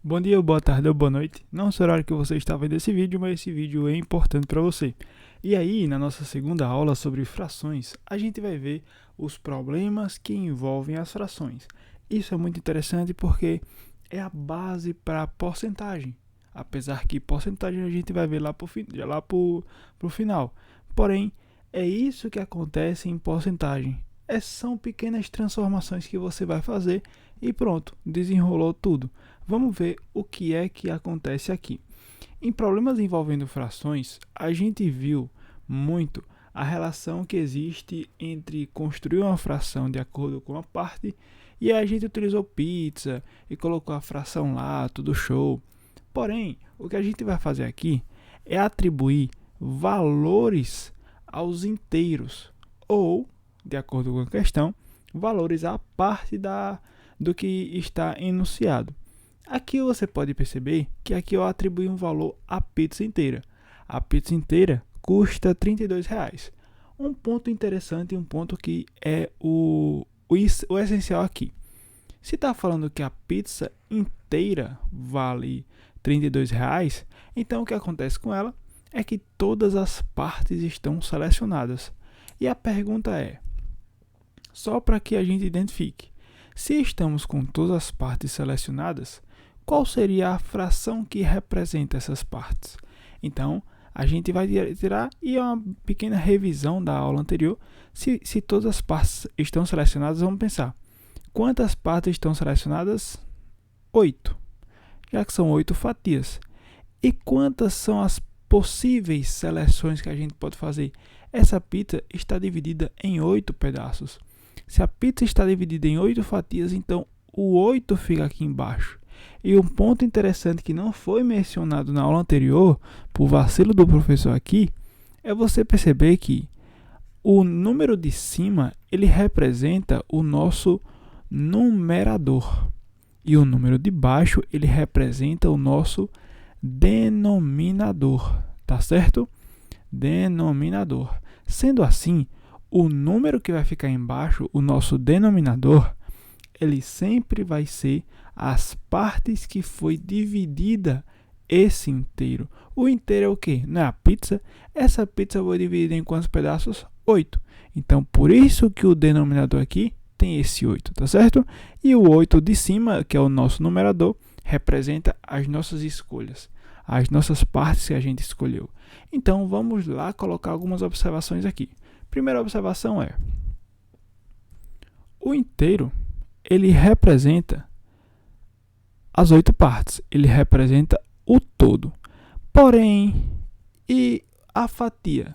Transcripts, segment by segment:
Bom dia, boa tarde ou boa noite. Não sei o horário que você está vendo esse vídeo, mas esse vídeo é importante para você. E aí, na nossa segunda aula sobre frações, a gente vai ver os problemas que envolvem as frações. Isso é muito interessante porque é a base para porcentagem. Apesar que porcentagem a gente vai ver lá para o final. Porém, é isso que acontece em porcentagem. São pequenas transformações que você vai fazer e pronto, desenrolou tudo. Vamos ver o que é que acontece aqui. Em problemas envolvendo frações, a gente viu muito a relação que existe entre construir uma fração de acordo com a parte e a gente utilizou pizza e colocou a fração lá, tudo show. Porém, o que a gente vai fazer aqui é atribuir valores aos inteiros ou, de acordo com a questão, valores à parte do que está enunciado. Aqui você pode perceber que aqui eu atribuí um valor à pizza inteira. A pizza inteira custa R$ 32. Um ponto interessante e um ponto que é o essencial aqui. Se está falando que a pizza inteira vale R$ 32, então o que acontece com ela é que todas as partes estão selecionadas. E a pergunta é, só para que a gente identifique, se estamos com todas as partes selecionadas, qual seria a fração que representa essas partes? Então, a gente vai tirar e é uma pequena revisão da aula anterior. Se todas as partes estão selecionadas, vamos pensar. Quantas partes estão selecionadas? 8, já que são 8 fatias. E quantas são as possíveis seleções que a gente pode fazer? Essa pizza está dividida em 8 pedaços. Se a pizza está dividida em 8 fatias, então o 8 fica aqui embaixo. E um ponto interessante que não foi mencionado na aula anterior, por vacilo do professor aqui, é você perceber que o número de cima ele representa o nosso numerador. E o número de baixo ele representa o nosso denominador. Tá certo? Denominador. Sendo assim, o número que vai ficar embaixo, o nosso denominador, ele sempre vai ser as partes que foi dividida esse inteiro. O inteiro é o quê? Não é a pizza? Essa pizza foi dividida em quantos pedaços? 8. Então, por isso que o denominador aqui tem esse 8, tá certo? E o 8 de cima, que é o nosso numerador, representa as nossas escolhas, as nossas partes que a gente escolheu. Então, vamos lá colocar algumas observações aqui. Primeira observação é, o inteiro, ele representa as 8 partes, ele representa o todo. Porém, e a fatia?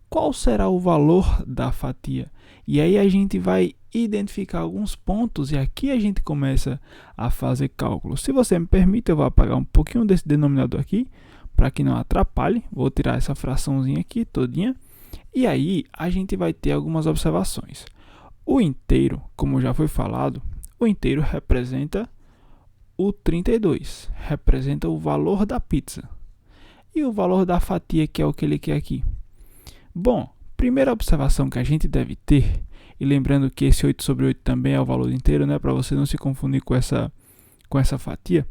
Qual será o valor da fatia? E aí a gente vai identificar alguns pontos e aqui a gente começa a fazer cálculos. Se você me permite, eu vou apagar um pouquinho desse denominador aqui, para que não atrapalhe. Vou tirar essa fraçãozinha aqui todinha. E aí a gente vai ter algumas observações. O inteiro, como já foi falado, o inteiro representa o 32, representa o valor da pizza. E o valor da fatia, que é o que ele quer aqui? Bom, primeira observação que a gente deve ter, e lembrando que esse 8 sobre 8 também é o valor inteiro, né, para você não se confundir com essa fatia,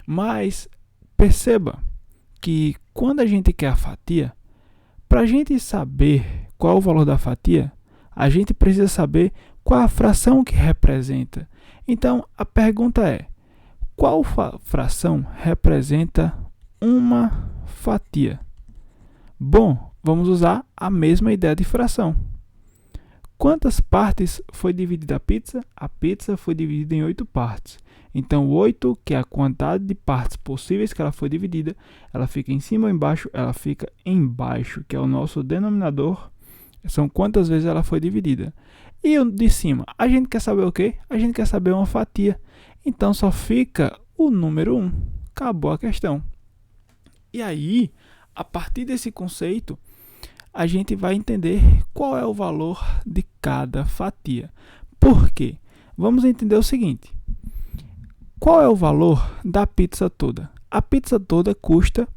mas perceba que quando a gente quer a fatia, para a gente saber qual é o valor da fatia, a gente precisa saber qual a fração que representa. Então, a pergunta é, qual fração representa uma fatia? Bom, vamos usar a mesma ideia de fração. Quantas partes foi dividida a pizza? A pizza foi dividida em 8 partes. Então, 8, que é a quantidade de partes possíveis que ela foi dividida, ela fica em cima ou embaixo? Ela fica embaixo, que é o nosso denominador. São quantas vezes ela foi dividida. E o de cima, a gente quer saber o quê? A gente quer saber uma fatia. Então, só fica o número 1. Acabou a questão. E aí, a partir desse conceito, a gente vai entender qual é o valor de cada fatia. Por quê? Vamos entender o seguinte. Qual é o valor da pizza toda? A pizza toda custa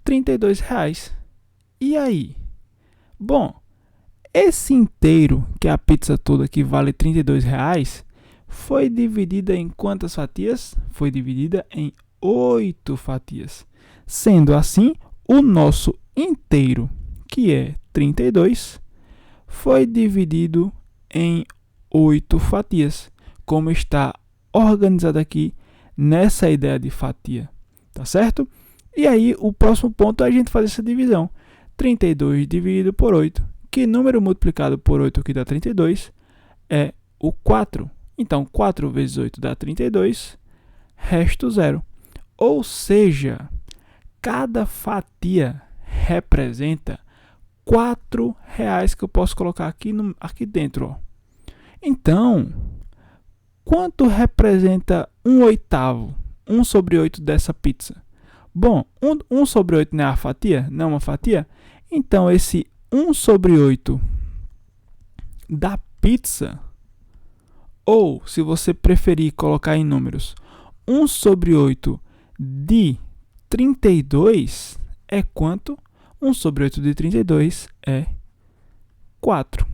R$32. E aí? Bom, esse inteiro, que é a pizza toda que vale R$32, foi dividida em quantas fatias? Foi dividida em 8 fatias. Sendo assim, o nosso inteiro, que é 32, foi dividido em 8 fatias, como está organizado aqui nessa ideia de fatia, tá certo? E aí, o próximo ponto é a gente fazer essa divisão. 32 dividido por 8, que número multiplicado por 8 que dá 32, é o 4. Então, 4 vezes 8 dá 32, resto 0. Ou seja, cada fatia representa R$4 que eu posso colocar aqui dentro. Ó. Então, quanto representa 1/8? 1 sobre 8 dessa pizza? Bom, 1 sobre 8 não é a fatia? Não é uma fatia? Então, esse 1 sobre 8 da pizza, ou, se você preferir colocar em números, 1 sobre 8 de 32 é quanto? 1 sobre 8 de 32 é 4.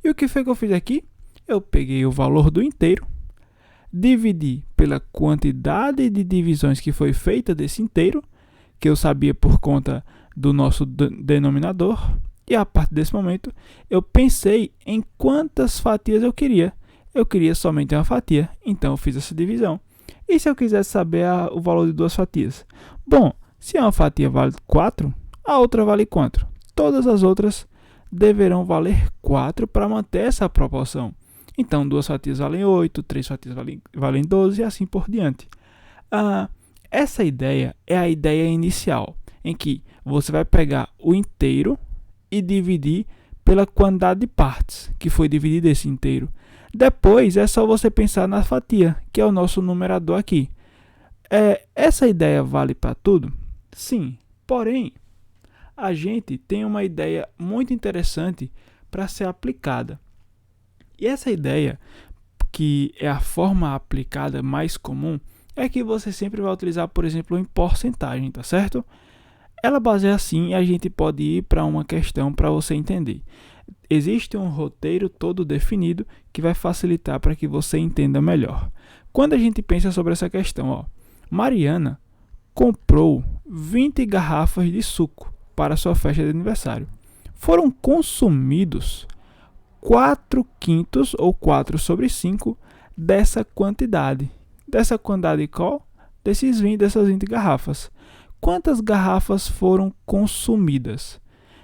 E o que foi que eu fiz aqui? Eu peguei o valor do inteiro, dividi pela quantidade de divisões que foi feita desse inteiro, que eu sabia por conta do nosso denominador, e a partir desse momento eu pensei em quantas fatias eu queria. Eu queria somente uma fatia, então eu fiz essa divisão. E se eu quisesse saber o valor de duas fatias? Bom, se uma fatia vale 4, a outra vale quanto? Todas as outras deverão valer 4 para manter essa proporção. Então, 2 fatias valem 8, 3 fatias valem 12 e assim por diante. Essa ideia é a ideia inicial, em que você vai pegar o inteiro e dividir pela quantidade de partes que foi dividido esse inteiro. Depois é só você pensar na fatia, que é o nosso numerador aqui. Essa ideia vale para tudo? Sim, porém, a gente tem uma ideia muito interessante para ser aplicada. E essa ideia, que é a forma aplicada mais comum, é que você sempre vai utilizar, por exemplo, em porcentagem, tá certo? Ela baseia assim e a gente pode ir para uma questão para você entender. Existe um roteiro todo definido que vai facilitar para que você entenda melhor. Quando a gente pensa sobre essa questão, Mariana comprou 20 garrafas de suco para sua festa de aniversário. Foram consumidos 4/5 ou 4 sobre 5 dessa quantidade. Dessa quantidade qual? Dessas 20 garrafas. Quantas garrafas foram consumidas?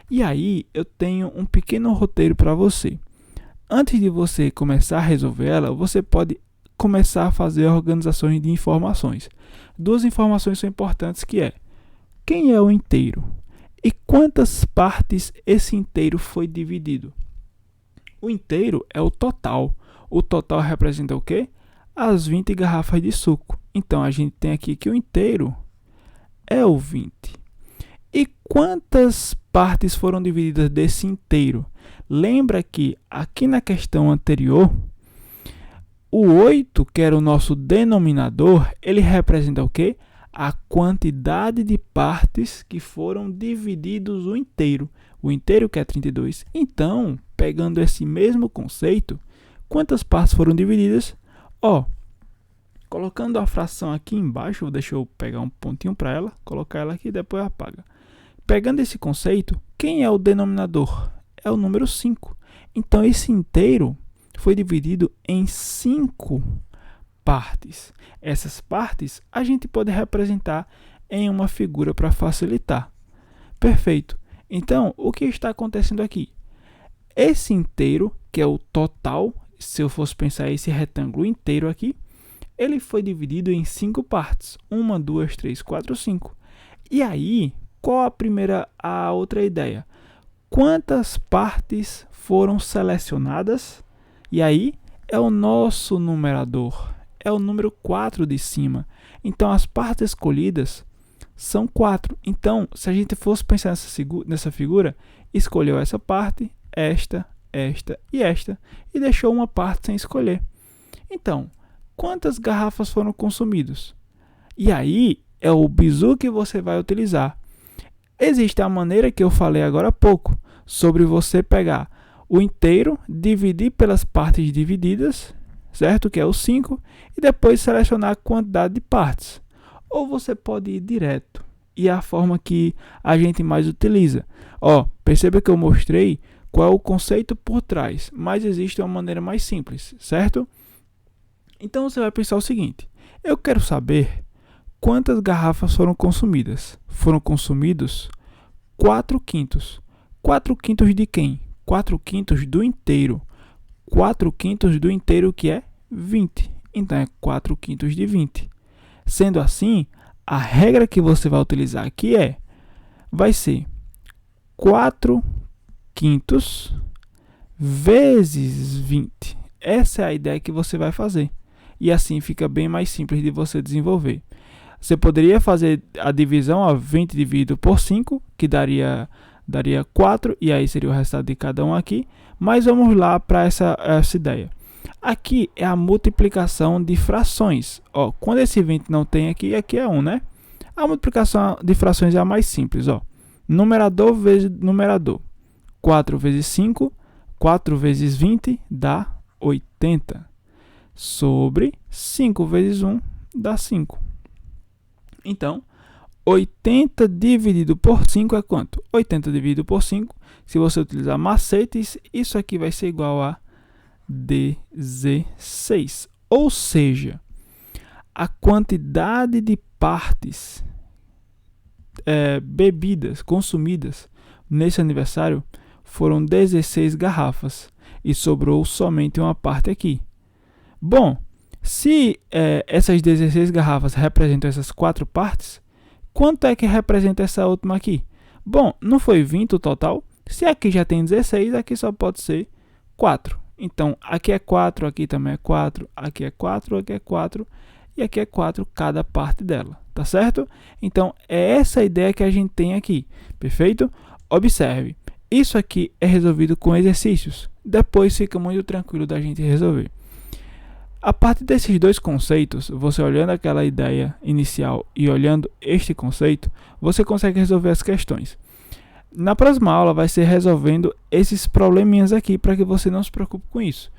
E aí eu tenho um pequeno roteiro para você. Antes de você começar a resolver ela, você pode começar a fazer organizações de informações. Duas informações são importantes, que é: quem é o inteiro? E quantas partes esse inteiro foi dividido? O inteiro é o total. O total representa o quê? As 20 garrafas de suco. Então, a gente tem aqui que o inteiro é o 20. E quantas partes foram divididas desse inteiro? Lembra que aqui na questão anterior, o 8, que era o nosso denominador, ele representa o quê? A quantidade de partes que foram divididos o inteiro. O inteiro que é 32. Então, pegando esse mesmo conceito, quantas partes foram divididas? Colocando a fração aqui embaixo, deixa eu pegar um pontinho para ela, colocar ela aqui e depois apaga. Pegando esse conceito, quem é o denominador? É o número 5. Então, esse inteiro foi dividido em 5 partes. Essas partes a gente pode representar em uma figura para facilitar. Perfeito. Então, o que está acontecendo aqui? Esse inteiro, que é o total, se eu fosse pensar esse retângulo inteiro aqui, ele foi dividido em 5 partes. 1, 2, 3, 4, 5. E aí, qual a outra ideia? Quantas partes foram selecionadas? E aí, é o nosso numerador. É o número 4 de cima. Então, as partes escolhidas são 4. Então, se a gente fosse pensar nessa figura, escolheu essa parte, esta e esta, e deixou uma parte sem escolher. Então, quantas garrafas foram consumidas? E aí, é o bizu que você vai utilizar. Existe a maneira que eu falei agora há pouco, sobre você pegar o inteiro, dividir pelas partes divididas, certo? Que é o 5, e depois selecionar a quantidade de partes. ou você pode ir direto. E é a forma que a gente mais utiliza. Perceba que eu mostrei qual é o conceito por trás, mas existe uma maneira mais simples, certo? Então você vai pensar o seguinte: eu quero saber quantas garrafas foram consumidas. Foram consumidos 4 quintos. 4 quintos de quem? 4 quintos do inteiro. 4 quintos do inteiro, que é 20. Então é 4 quintos de 20. Sendo assim, a regra que você vai utilizar aqui vai ser 4 quintos vezes 20. Essa é a ideia que você vai fazer. E assim fica bem mais simples de você desenvolver. Você poderia fazer a divisão, 20 dividido por 5, que daria 4, e aí seria o resultado de cada um aqui. Mas vamos lá para essa ideia. Aqui é a multiplicação de frações. Quando esse 20 não tem aqui é 1, né? A multiplicação de frações é a mais simples. Numerador vezes numerador. 4 vezes 5, 4 vezes 20 dá 80. Sobre 5 vezes 1 dá 5. Então, 80 dividido por 5 é quanto? 80 dividido por 5, se você utilizar macetes, isso aqui vai ser igual a 16. Ou seja, a quantidade de partes bebidas consumidas nesse aniversário foram 16 garrafas e sobrou somente uma parte aqui. Bom, se essas 16 garrafas representam essas 4 partes, quanto é que representa essa última aqui? Bom, não foi 20 o total? Se aqui já tem 16, aqui só pode ser 4. Então, aqui é 4, aqui também é 4, aqui é 4, aqui é 4 e aqui é 4 cada parte dela, tá certo? Então, é essa a ideia que a gente tem aqui, perfeito? Observe, isso aqui é resolvido com exercícios, depois fica muito tranquilo da gente resolver. A partir desses dois conceitos, você olhando aquela ideia inicial e olhando este conceito, você consegue resolver as questões. Na próxima aula vai ser resolvendo esses probleminhas aqui para que você não se preocupe com isso.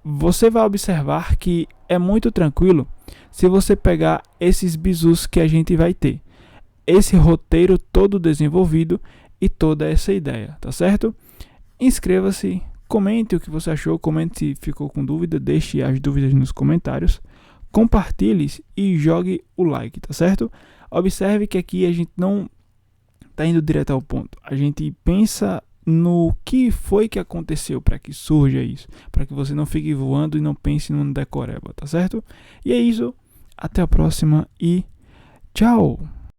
Você vai observar que é muito tranquilo se você pegar esses bizus que a gente vai ter. Esse roteiro todo desenvolvido e toda essa ideia, tá certo? Inscreva-se, comente o que você achou, comente se ficou com dúvida, deixe as dúvidas nos comentários, compartilhe e jogue o like, tá certo? Observe que aqui a gente não está indo direto ao ponto, a gente pensa no que foi que aconteceu para que surja isso, para que você não fique voando e não pense num decoreba, tá certo? E é isso, até a próxima e tchau!